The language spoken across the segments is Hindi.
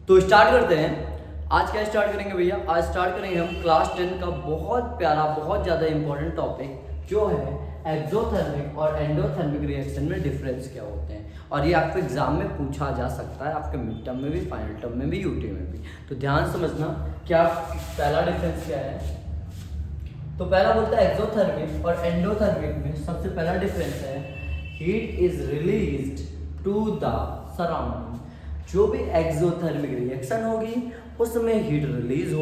तो स्टार्ट करते हैं। आज क्या स्टार्ट करेंगे भैया? आज स्टार्ट करेंगे हम क्लास 10 का बहुत प्यारा, बहुत ज़्यादा इंपॉर्टेंट टॉपिक जो है एक्सोथर्मिक और एंडोथर्मिक रिएक्शन में डिफरेंस क्या होते हैं। और ये आपको एग्जाम में पूछा जा सकता है, आपके मिड टर्म में भी, फाइनल टर्म में भी, यूटी में भी। तो ध्यान समझना क्या पहला डिफरेंस क्या है। तो पहला बोलता है एक्सोथर्मिक और एंडोथर्मिक में सबसे पहला डिफरेंस है heat is released to the surrounding. जो भी एक्सोथर्मिक रिएक्शन होगी उसमें हीट रिलीज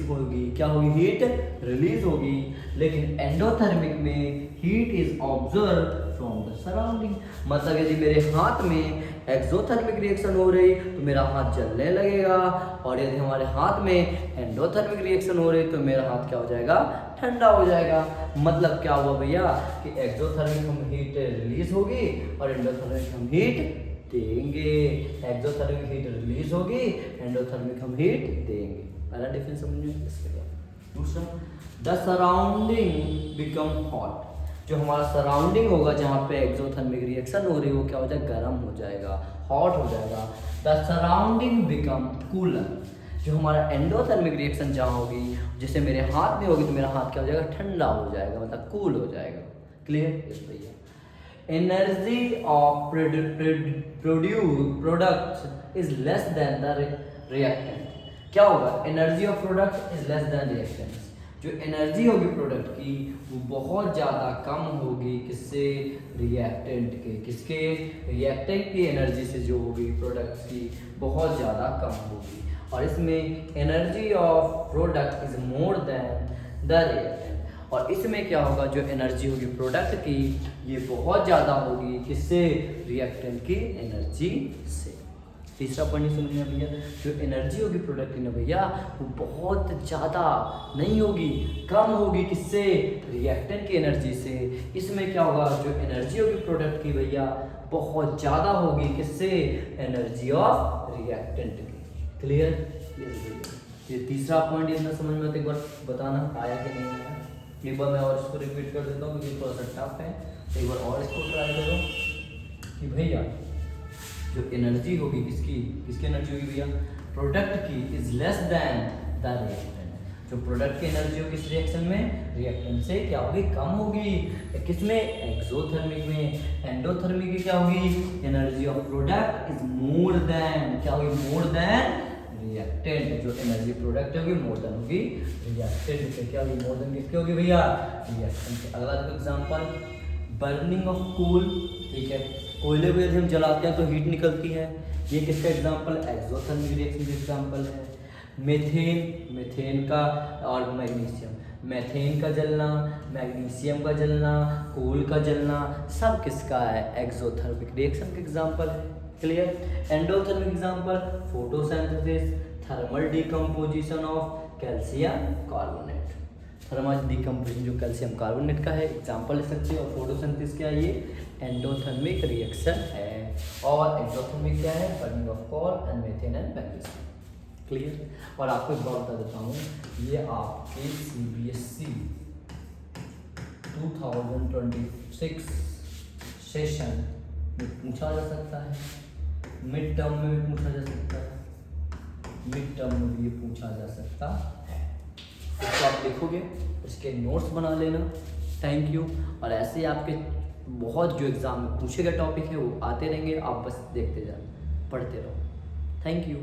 होगी, क्या होगी? हीट रिलीज होगी। लेकिन एंडोथर्मिक में heat is observe from the surrounding. मतलब यदि मेरे हाथ में एक्सोथर्मिक रिएक्शन हो रही तो मेरा हाथ जलने लगेगा, और यदि हमारे हाथ में एंडोथर्मिक रिएक्शन हो रही तो मेरा हाथ क्या हो जाएगा? ठंडा हो जाएगा। मतलब क्या हुआ भैया कि एक्सोथर्मिक हम हीट रिलीज होगी और एंडोथर्मिक हम हीट देंगे। एक्सोथर्मिक हीट रिलीज होगी, एंडोथर्मिक हम हीट देंगे। पहला डिफरेंस समझिए इसके बाद। दूसरा, द सराउंडिंग बिकम हॉट। जो हमारा सराउंडिंग होगा जहाँ पे एक्सोथर्मिक रिएक्शन हो रही है वो क्या हो जाएगा? गर्म हो जाएगा, हॉट हो जाएगा। The surrounding become cooler. जो हमारा एंडोथर्मिक रिएक्शन जहाँ होगी, जैसे मेरे हाथ में होगी तो मेरा हाथ क्या हो जाएगा? ठंडा हो जाएगा, मतलब कूल हो जाएगा। क्लियर? इस भैया energy of product is less than the reactant। क्या होगा? energy of product is less than reactant। जो एनर्जी होगी प्रोडक्ट की वो बहुत ज़्यादा कम होगी किससे? रिएक्टेंट के। किसके? रिएक्टेंट की एनर्जी से जो होगी प्रोडक्ट की बहुत ज़्यादा कम होगी। और इसमें energy of product is more than the reactant. और इसमें क्या होगा? जो एनर्जी होगी प्रोडक्ट की ये बहुत ज़्यादा होगी किससे? रिएक्टेंट की एनर्जी से। तीसरा पॉइंट समझिए भैया, जो एनर्जी होगी प्रोडक्ट की ना भैया वो बहुत ज़्यादा नहीं होगी, कम होगी किससे? रिएक्टेंट की एनर्जी से। इसमें क्या होगा? जो एनर्जी होगी प्रोडक्ट की भैया बहुत ज़्यादा होगी किससे? एनर्जी ऑफ रिएक्टेंट की। क्लियर? ये तीसरा पॉइंट इतना समझ में, एक बार बताना आया कि नहीं आया। एक बार मैं और इसको रिपीट कर देता हूँ क्योंकि थोड़ा सा टफ है। एक बार और इसको ट्राई करो कि भैया जो एनर्जी होगी किसकी एनर्जी होगी भैया? प्रोडक्ट की is less than the reactant. जो प्रोडक्ट की एनर्जी होगी इस रिएक्शन में रिएक्टेंट से क्या होगी? कम होगी। किसमें? एक्सोथर्मिक में। एंडोथर्मिक की क्या होगी? Energy of product is more than, क्या होगी? More than reactant. जो एनर्जी प्रोडक्ट होगी मोर देन होगी रिएक्टेंट से। क्या होगी? मोर देन किसकी होगी भैया? रिएक्टेंट से। अगला देखो एग्जांपल, बर्निंग ऑफ कोल। ठीक है, कोयले को यदि हम जलाते हैं तो हीट निकलती है। ये किसका एग्जांपल? एक्सोथर्मिक रिएक्शन का एग्जांपल है। मेथेन का और मैग्नीशियम। मेथेन का जलना, मैग्नीशियम का जलना, कोल का जलना सब किसका है? एक्सोथर्मिक रिएक्शन का एग्जांपल है। Clear? Endothermic example, photosynthesis, thermal decomposition of calcium carbonate. Thermal decomposition जो कैल्शियम कार्बोनेट का है एग्जांपल ले सकते हो। और फोटोसिंथेसिस क्या है? ये एंडोथर्मिक रिएक्शन है। और एक्सोथर्मिक क्या है? Burning of coal and methane and magnesium. Clear? और आपको एक बात बता देता हूँ, ये आपके CBSE 2026 सेशन में पूछा जा सकता है, मिड टर्म में भी पूछा जा सकता है, मिड टर्म में भी ये पूछा जा सकता है। इसको आप लिखोगे, इसके नोट्स बना लेना। Thank you. और ऐसे आपके बहुत जो एग्जाम में पूछे गए टॉपिक है वो आते रहेंगे, आप बस देखते जाना, पढ़ते रहो। Thank you.